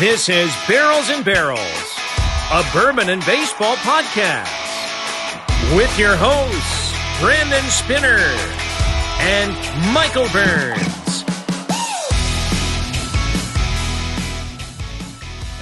This is Barrels and Barrels, a bourbon and baseball podcast, with your hosts, Brandon Spinner and Michael Burns.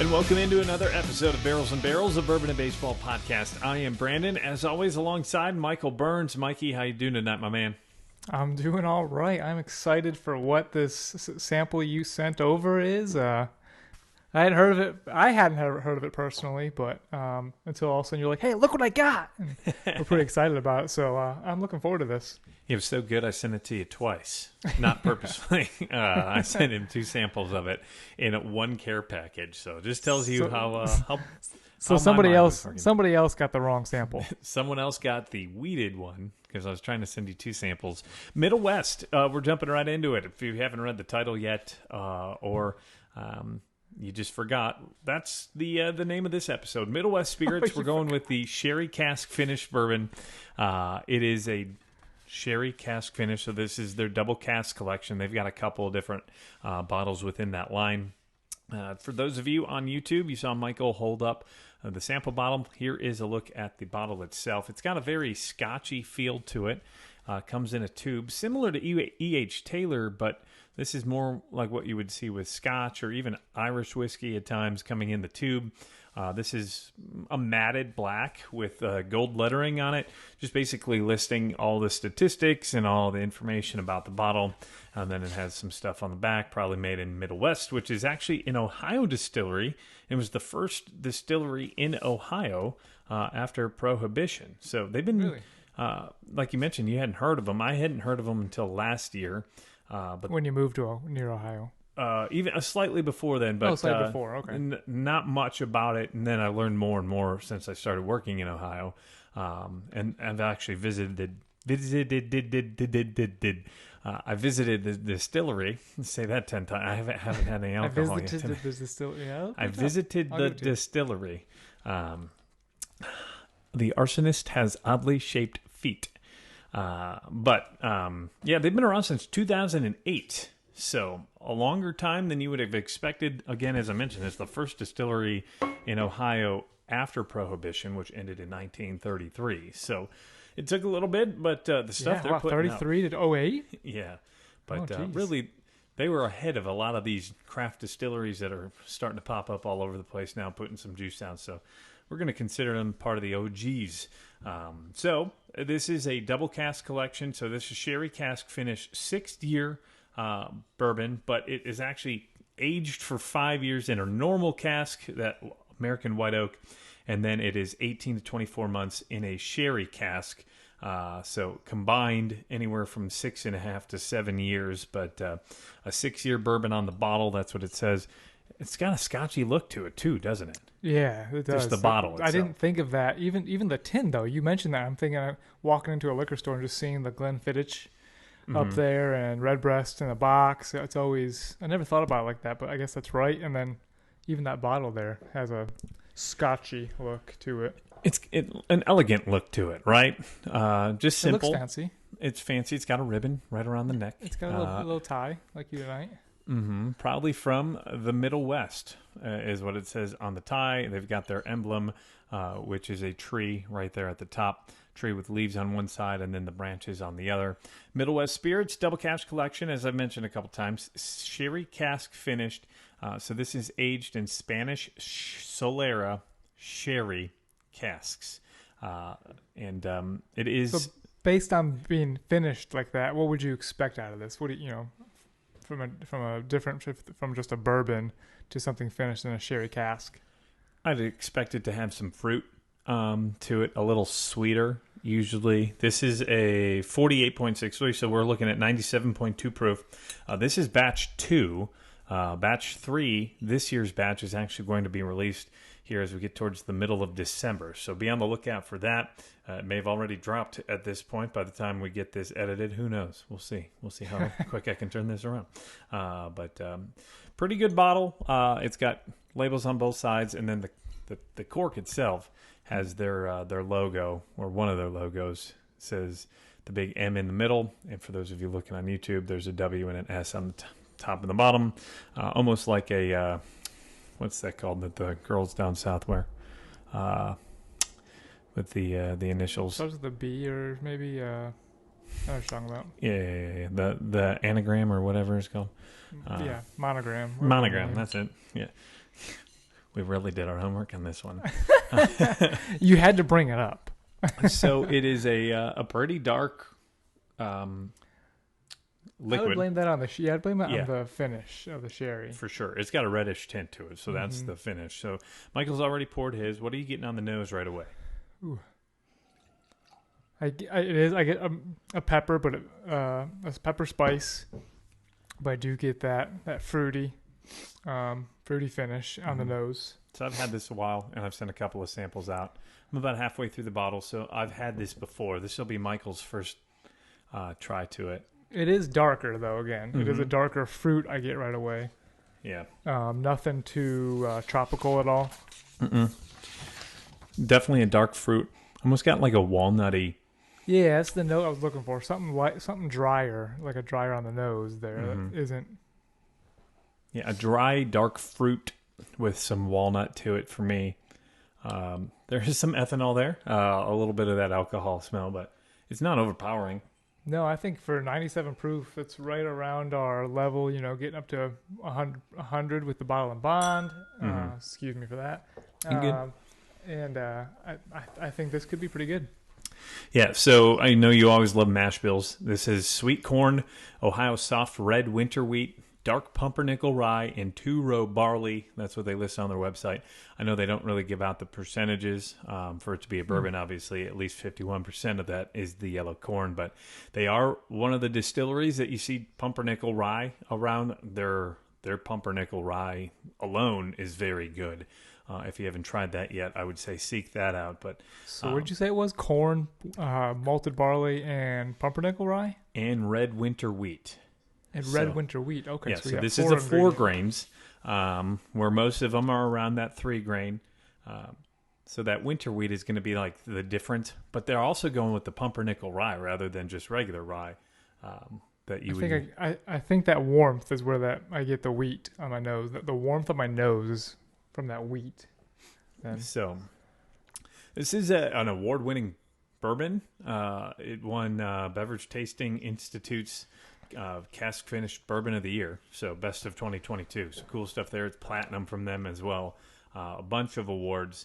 And welcome into another episode of Barrels and Barrels, a bourbon and baseball podcast. I am Brandon, as always, alongside Michael Burns. Mikey, how you doing tonight, my man? I'm doing all right. I'm excited for what this sample you sent over is. I hadn't heard of it. I hadn't heard of it personally, but until all of a sudden you're like, "Hey, look what I got!" And we're pretty excited about it. So I'm looking forward to this. It was so good, I sent it to you twice, not purposefully. I sent him 2 samples of it in one care package. So it just tells you how. So somebody else got the wrong sample. Someone else got the weeded one because I was trying to send you 2 samples. Middle West. We're jumping right into it. If you haven't read the title yet, or you just forgot, that's the name of this episode. Middle West Spirits. We're going with the Sherry Cask Finish bourbon. It is a Sherry Cask Finish, so this is their double cask collection. They've got a couple of different bottles within that line. For those of you on YouTube, you saw Michael hold up the sample bottle. Here is a look at the bottle itself. It's got a very scotchy feel to it. Comes in a tube, similar to E.H. Taylor, but this is more like what you would see with Scotch or even Irish whiskey at times coming in the tube. This is a matted black with gold lettering on it, just basically listing all the statistics and all the information about the bottle. And then it has some stuff on the back, probably made in Middle West, which is actually an Ohio distillery. It was the first distillery in Ohio after Prohibition. So they've been, Really? like you mentioned, you hadn't heard of them. I hadn't heard of them until last year. But When you moved to near Ohio. Even slightly before then, but slightly before, okay. Not much about it, and then I learned more and more since I started working in Ohio, and I've actually visited I visited the distillery. Say that 10 times. I haven't had any alcohol yet. I visited the distillery. The arsonist has oddly shaped feet, but yeah, they've been around since 2008. So a longer time than you would have expected. Again, as I mentioned, it's the first distillery in Ohio after Prohibition, which ended in 1933. So it took a little bit, but the stuff they're putting 33 to 08? Yeah, but really, they were ahead of a lot of these craft distilleries that are starting to pop up all over the place now, putting some juice down. So we're going to consider them part of the OGs. So this is a double cask collection. So this is Sherry Cask Finish 6th year bourbon, but it is actually aged for 5 years in a normal cask, that American white oak, and then it is 18 to 24 months in a sherry cask. So combined anywhere from 6.5 to 7 years, but a 6-year bourbon on the bottle. That's what it says. It's got a scotchy look to it too, doesn't it? Yeah, it does. Just the bottle itself. I didn't think of that. Even the tin, though. You mentioned that. I'm thinking of walking into a liquor store and just seeing the Glenfiddich up there and Redbreast in a box. It's always, I never thought about it like that, but I guess that's right. And then even that bottle there has a scotchy look to it. It's an elegant look to it, right? Just simple. It looks fancy. It's fancy. It's got a ribbon right around the neck. It's got a little tie like you tonight. Probably from the Middle West is what it says on the tie. They've got their emblem, which is a tree right there at the top. Tree with leaves on one side and then the branches on the other. Middle West Spirits double cask collection, as I've mentioned a couple times. Sherry cask finished. So this is aged in Spanish Solera sherry casks, and it is. So based on being finished like that, what would you expect out of this? What do you from just a bourbon to something finished in a sherry cask? I'd expect it to have some fruit to it, a little sweeter. Usually, this is a 48.63, so we're looking at 97.2 proof. This is batch 2. Batch 3, this year's batch, is actually going to be released here as we get towards the middle of December. So be on the lookout for that. It may have already dropped at this point by the time we get this edited. Who knows? We'll see. We'll see how quick I can turn this around. But pretty good bottle. It's got labels on both sides, and then the cork itself has their logo, or one of their logos. It says the big M in the middle, and for those of you looking on YouTube, there's a W and an S on the top and the bottom, almost like a what's that called that the girls down south wear? With the initials. Starts with a B or maybe I know what you're talking about. Yeah. The anagram or whatever it's called. Yeah, monogram. Monogram, that's it. Yeah. We really did our homework on this one. You had to bring it up. So it is a pretty dark liquid. I would blame that on I'd blame it Yeah. on the finish of the sherry. For sure. It's got a reddish tint to it, so that's the finish. So Michael's already poured his. What are you getting on the nose right away? Ooh. I get a pepper, but a pepper spice, but I do get that fruity finish on the nose. So I've had this a while, and I've sent a couple of samples out. I'm about halfway through the bottle, so I've had this before. This will be Michael's first try to it. It is darker, though, again. It is a darker fruit I get right away. Yeah. Nothing too tropical at all. Definitely a dark fruit. Almost got like a walnutty. Yeah, that's the note I was looking for. Something light, something drier, like a drier on the nose there. That isn't. Yeah, a dry, dark fruit with some walnut to it for me. There is some ethanol there, a little bit of that alcohol smell, but it's not overpowering. No, I think for 97 proof, it's right around our level, getting up to 100 with the bottle and bond. Excuse me for that. Good. And I think this could be pretty good. Yeah, so I know you always love mash bills. This is sweet corn, Ohio soft red winter wheat, dark pumpernickel rye, and 2-row barley. That's what they list on their website. I know they don't really give out the percentages for it to be a bourbon. Obviously, at least 51% of that is the yellow corn. But they are one of the distilleries that you see pumpernickel rye around. Their pumpernickel rye alone is very good. If you haven't tried that yet, I would say seek that out. But so what did you say it was? Corn, malted barley, and pumpernickel rye? And red winter wheat. And red winter wheat. Okay, yeah, so this is a 4 grains, where most of them are around that 3 grain. So that winter wheat is going to be like the different, but they're also going with the pumpernickel rye rather than just regular rye. I think that warmth is where I get the wheat on my nose. The warmth of my nose is from that wheat. So this is an award-winning bourbon. It won Beverage Tasting Institute's Cask Finished Bourbon of the Year, so best of 2022. So cool stuff there. It's platinum from them as well. A bunch of awards.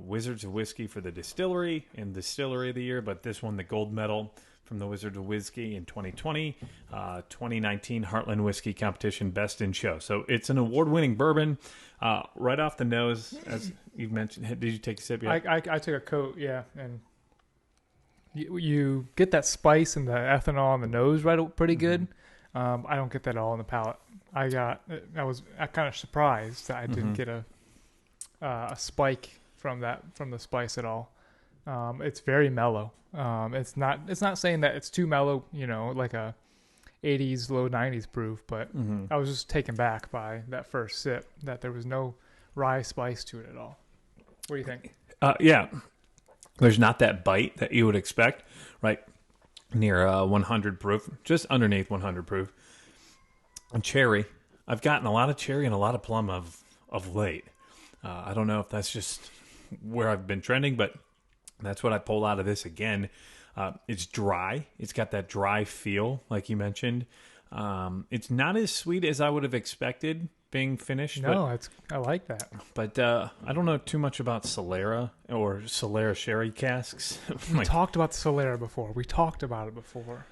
Wizards of Whiskey for the distillery and Distillery of the Year, but this won the gold medal from the Wizards of Whiskey in 2020. 2019 Heartland Whiskey Competition Best in Show. So it's an award-winning bourbon. Right off the nose, as you've mentioned. Did you take a sip yet? I took a coat, yeah, and you get that spice and the ethanol on the nose pretty good. I don't get that all in the palate. I was kind of surprised that I didn't get a spike from the spice at all. It's very mellow. It's not saying that it's too mellow, like a 80s, low 90s proof, but I was just taken back by that first sip that there was no rye spice to it at all. What do you think? Yeah. There's not that bite that you would expect, right? Near 100 proof, just underneath 100 proof. And cherry. I've gotten a lot of cherry and a lot of plum of late. I don't know if that's just where I've been trending, but that's what I pulled out of this again. It's dry. It's got that dry feel, like you mentioned. It's not as sweet as I would have expected being finished. No, I like that. But I don't know too much about Solera or Solera sherry casks. We talked about the Solera before. We talked about it before.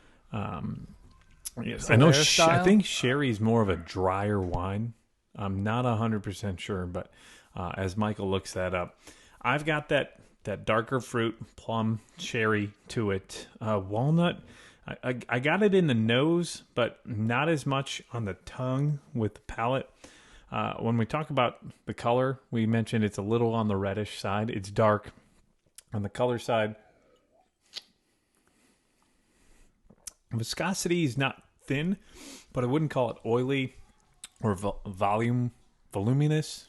Yes, I know. I think sherry is more of a drier wine. I'm not 100% sure, but as Michael looks that up, I've got that darker fruit, plum, cherry to it. Walnut, I got it in the nose, but not as much on the tongue with the palate. When we talk about the color, we mentioned it's a little on the reddish side. It's dark on the color side. Viscosity is not thin, but I wouldn't call it oily or voluminous.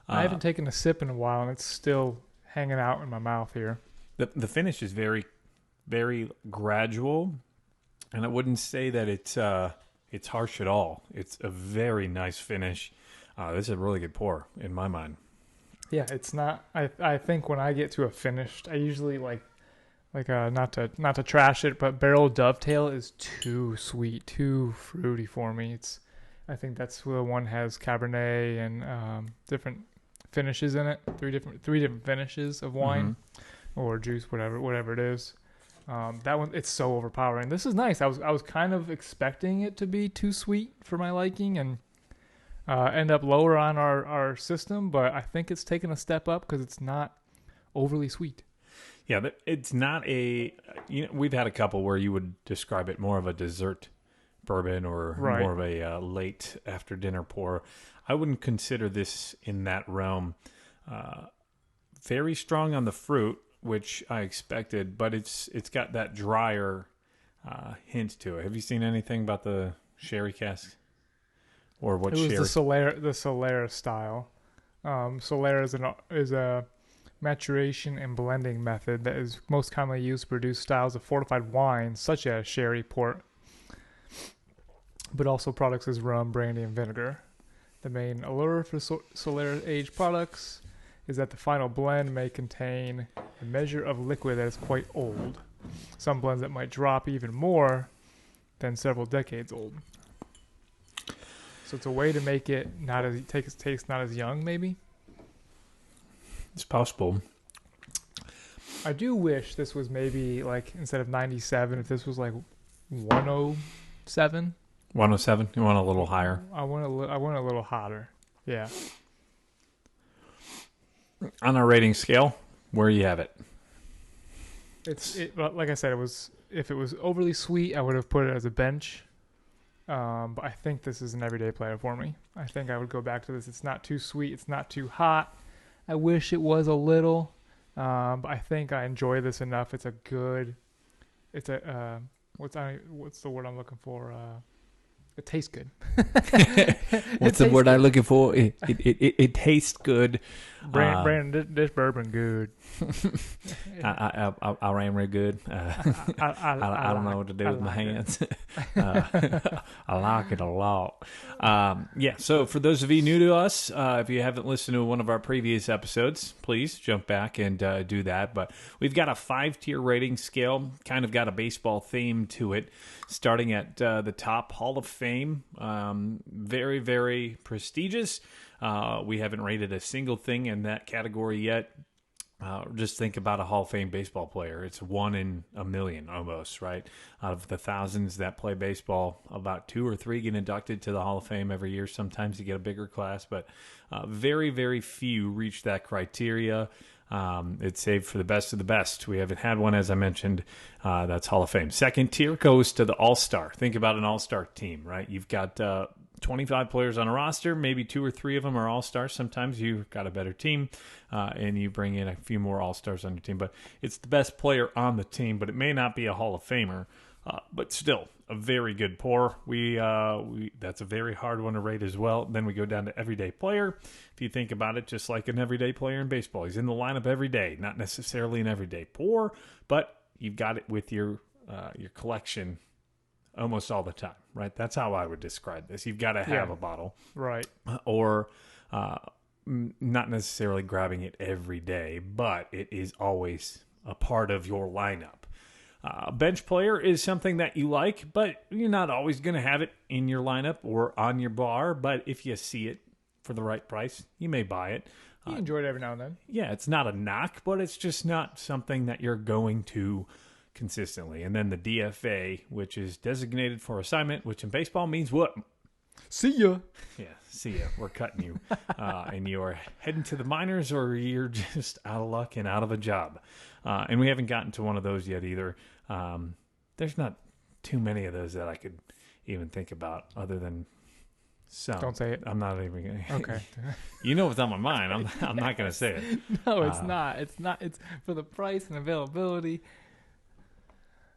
I haven't taken a sip in a while, and it's still hanging out in my mouth here. The finish is very, very gradual, and I wouldn't say that it's harsh at all. It's a very nice finish. This is a really good pour in my mind. Yeah, it's not. I think when I get to a finished, I usually like not to trash it, but Barrel Dovetail is too sweet, too fruity for me. I think that's where one has Cabernet and different finishes in it. Three different finishes of wine or juice, whatever it is. That one, it's so overpowering. This is nice. I was kind of expecting it to be too sweet for my liking and end up lower on our system, but I think it's taken a step up because it's not overly sweet. Yeah, it's not we've had a couple where you would describe it more of a dessert bourbon or more of a late after dinner pour. I wouldn't consider this in that realm. Very strong on the fruit, which I expected, but it's got that drier hint to it. Have you seen anything about the sherry cask? Or what sherry? It was the Solera style. Solera is a maturation and blending method that is most commonly used to produce styles of fortified wines such as sherry, port, but also products as rum, brandy, and vinegar. The main allure for Solera aged products is that the final blend may contain a measure of liquid that is quite old. Some blends that might drop even more than several decades old. So it's a way to make it taste not as young, maybe. It's possible. I do wish this was maybe like instead of 97, if this was like 107. 107. You want a little higher? I want a little hotter. Yeah. On our rating scale, where you have it? Like I said, if it was overly sweet, I would have put it as a bench. But I think this is an everyday player for me. I think I would go back to this. It's not too sweet. It's not too hot. I wish it was a little, but I think I enjoy this enough. What's the word I'm looking for? It tastes good. What's the word I'm looking for? It tastes good. Brandon, this bourbon good. I ran real good. I don't know what to do with my hands. I like it a lot. So for those of you new to us, if you haven't listened to one of our previous episodes, please jump back and do that. But we've got a 5-tier rating scale, kind of got a baseball theme to it, starting at the top, Hall of Fame. Very, very prestigious. We haven't rated a single thing in that category yet. Just think about a Hall of Fame baseball player. It's 1 in a million almost, right? Out of the thousands that play baseball, about 2 or 3 get inducted to the Hall of Fame every year. Sometimes you get a bigger class, but very, very few reach that criteria. It's saved for the best of the best. We haven't had one, as I mentioned. That's Hall of Fame. Second tier goes to the All-Star. Think about an All-Star team, right? You've got 25 players on a roster. Maybe 2 or 3 of them are All-Stars. Sometimes you've got a better team, and you bring in a few more All-Stars on your team. But it's the best player on the team, but it may not be a Hall of Famer. But still, a very good pour. That's a very hard one to rate as well. Then we go down to everyday player. If you think about it, just like an everyday player in baseball, he's in the lineup every day. Not necessarily an everyday pour, but you've got it with your collection almost all the time, right? That's how I would describe this. You've got to have a bottle, right? Or not necessarily grabbing it every day, but it is always a part of your lineup. Bench player is something that you like, but you're not always going to have it in your lineup or on your bar. But if you see it for the right price, you may buy it. You enjoy it every now and then. Yeah, it's not a knock, but it's just not something that you're going to consistently. And then the DFA, which is designated for assignment, which in baseball means what? See ya. Yeah, see ya. We're cutting you. And you're heading to the minors, or you're just out of luck and out of a job. And we haven't gotten to one of those yet either. There's not too many of those that I could even think about other than some. Don't say it. I'm not even going to. Okay. You know what's on my mind. I'm not going to say it. No, it's not. It's not. It's for the price and availability.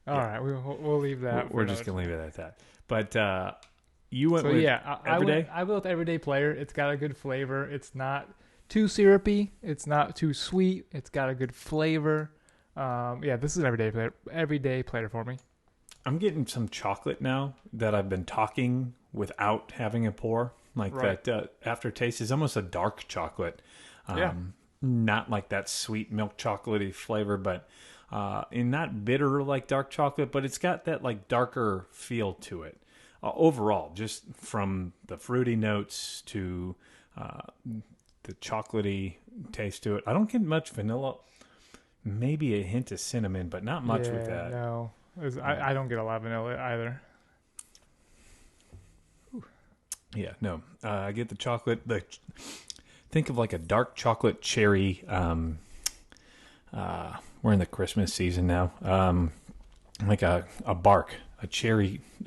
All right. We'll leave that. We're just going to leave it at that. But you went with everyday? I went with everyday player. It's got a good flavor. It's not too syrupy. It's not too sweet. It's got a good flavor. This is an everyday player for me. I'm getting some chocolate now that I've been talking without having a pour. Like Right. that aftertaste is almost a dark chocolate. Yeah. Not like that sweet milk chocolatey flavor, but and not bitter like dark chocolate, but it's got that like darker feel to it. Overall, just from the fruity notes to the chocolatey taste to it. I don't get much vanilla, maybe a hint of cinnamon, but not much with that. No, I don't get a lot of vanilla either. Yeah, no. I get the chocolate. Think of like a dark chocolate cherry. We're in the Christmas season now. Like a bark, a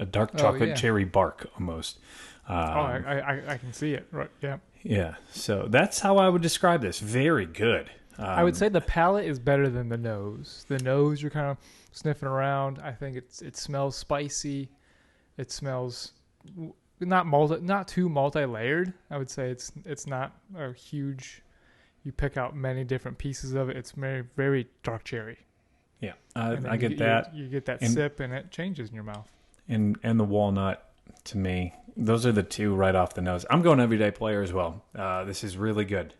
dark chocolate cherry bark almost. I can see it. Right. Yeah. Yeah. So that's how I would describe this. Very good. I would say the palate is better than the nose. The nose, you're kind of sniffing around. I think it smells spicy. It smells not too multi-layered. I would say it's not a huge. You pick out many different pieces of it. It's very, very dark cherry. Yeah, I get that. You get that sip, and it changes in your mouth. And the walnut, to me, those are the two right off the nose. I'm going everyday player as well. This is really good.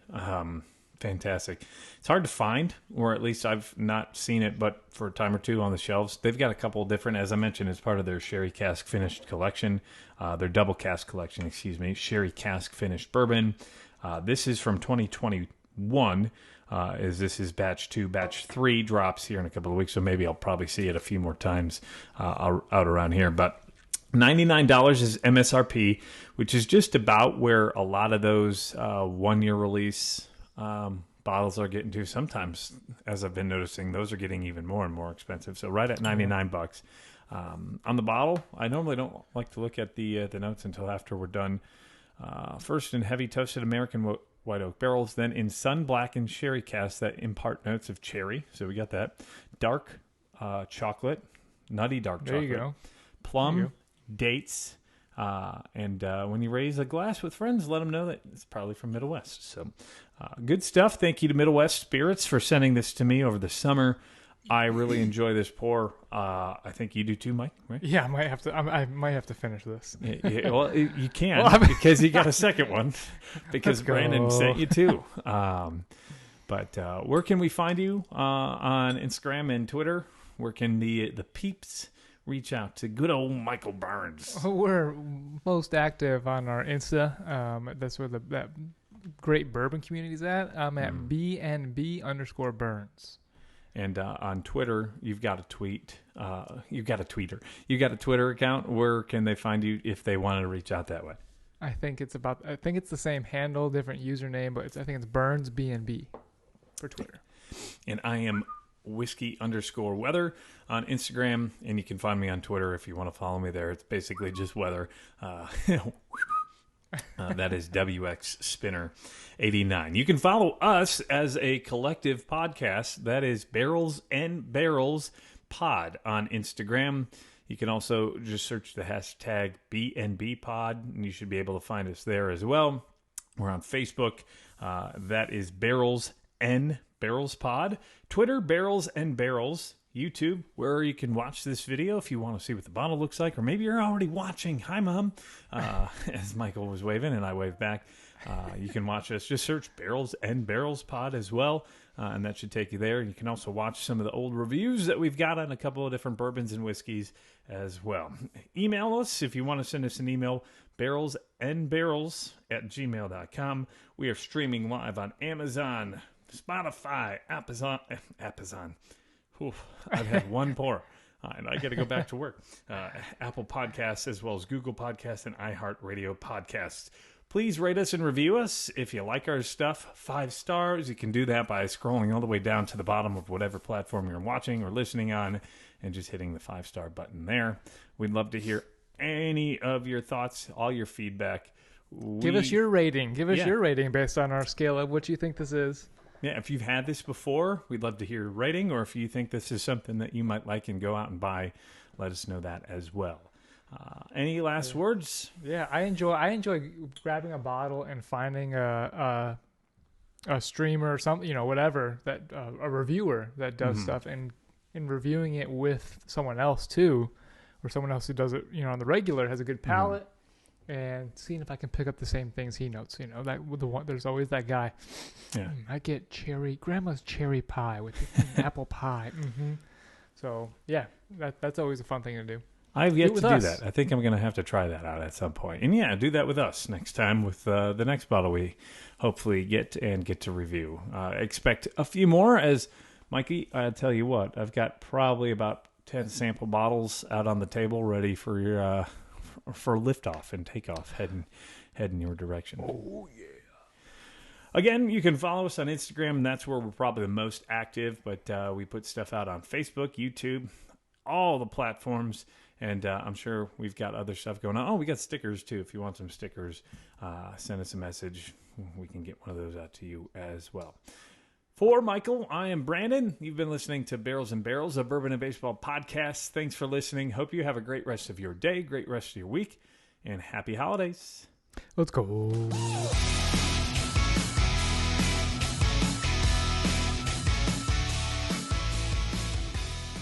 Fantastic. It's hard to find, or at least I've not seen it, but for a time or two on the shelves. They've got a couple of different, as I mentioned, as part of their Sherry Cask Finished collection, their double cask collection, Sherry Cask Finished Bourbon. This is from 2021. This is batch 2, batch 3 drops here in a couple of weeks, so maybe I'll probably see it a few more times out around here. But $99 is MSRP, which is just about where a lot of those 1-year release bottles are getting to. Sometimes, as I've been noticing, those are getting even more and more expensive. So right at $99. On the bottle, I normally don't like to look at the notes until after we're done. First in heavy toasted American white oak barrels, then in sun blackened sherry casks that impart notes of cherry. So we got that. Dark chocolate, nutty dark chocolate. There you go. Plum, dates, and when you raise a glass with friends, let them know that it's probably from Middle West. So good stuff. Thank you to Middle West Spirits for sending this to me over the summer. I really enjoy this pour. I think you do too, Mike, right? Yeah, I might have to finish this. Yeah, well, you can because you got a second one because Brandon sent you two. But where can we find you on Instagram and Twitter? Where can the peeps reach out to good old Michael Burns? We're most active on our Insta. That's where that great bourbon community is at. I'm at BNB_Burns. And on Twitter, you've got a tweet. You've got a tweeter. You got a Twitter account. Where can they find you if they want to reach out that way? I think it's the same handle, different username, but I think it's Burns BNB for Twitter. And I am whiskey_weather on Instagram, and you can find me on Twitter if you want to follow me there. It's basically just weather. That is WX Spinner 89. You can follow us as a collective podcast. That is Barrels and Barrels Pod on Instagram. You can also just search the hashtag BNB Pod, and you should be able to find us there as well. We're on Facebook. That is Barrels and Barrels Pod. Twitter, Barrels and Barrels. YouTube, where you can watch this video if you want to see what the bottle looks like, or maybe you're already watching. Hi, Mom. As Michael was waving and I waved back. You can watch us. Just search Barrels and Barrels Pod as well, and that should take you there. You can also watch some of the old reviews that we've got on a couple of different bourbons and whiskeys as well. Email us if you want to send us an email, barrelsandbarrels@gmail.com. We are streaming live on Amazon, Spotify, Amazon. Oof, I've had one pour, and I got to go back to work. Apple Podcasts, as well as Google Podcasts and iHeartRadio Podcasts. Please rate us and review us. If you like our stuff, 5 stars. You can do that by scrolling all the way down to the bottom of whatever platform you're watching or listening on and just hitting the 5-star button there. We'd love to hear any of your thoughts, all your feedback. Give us your rating. Give us your rating based on our scale of what you think this is. Yeah, if you've had this before, we'd love to hear your rating, or if you think this is something that you might like and go out and buy, let us know that as well. Any last words? Yeah, I enjoy grabbing a bottle and finding a streamer or something, whatever, that a reviewer that does stuff, and reviewing it with someone else too, or someone else who does it, on the regular, has a good palate, and seeing if I can pick up the same things he notes. You know, that with the one, there's always that guy. Yeah. I get grandma's cherry pie with apple pie. Mm-hmm. So yeah, that's always a fun thing to do. I've yet to do us. that. I think I'm going to have to try that out at some point. And yeah, do that with us next time with the next bottle we hopefully get to review. Expect a few more, as Mikey, I tell you what, I've got probably about 10 sample bottles out on the table ready for your for liftoff and takeoff heading your direction. Oh yeah. Again, you can follow us on Instagram, and that's where we're probably the most active, but we put stuff out on Facebook, YouTube, all the platforms. And I'm sure we've got other stuff going on. Oh, we got stickers, too. If you want some stickers, send us a message. We can get one of those out to you as well. For Michael, I am Brandon. You've been listening to Barrels and Barrels, a Bourbon and Baseball podcast. Thanks for listening. Hope you have a great rest of your day, great rest of your week, and happy holidays. Let's go.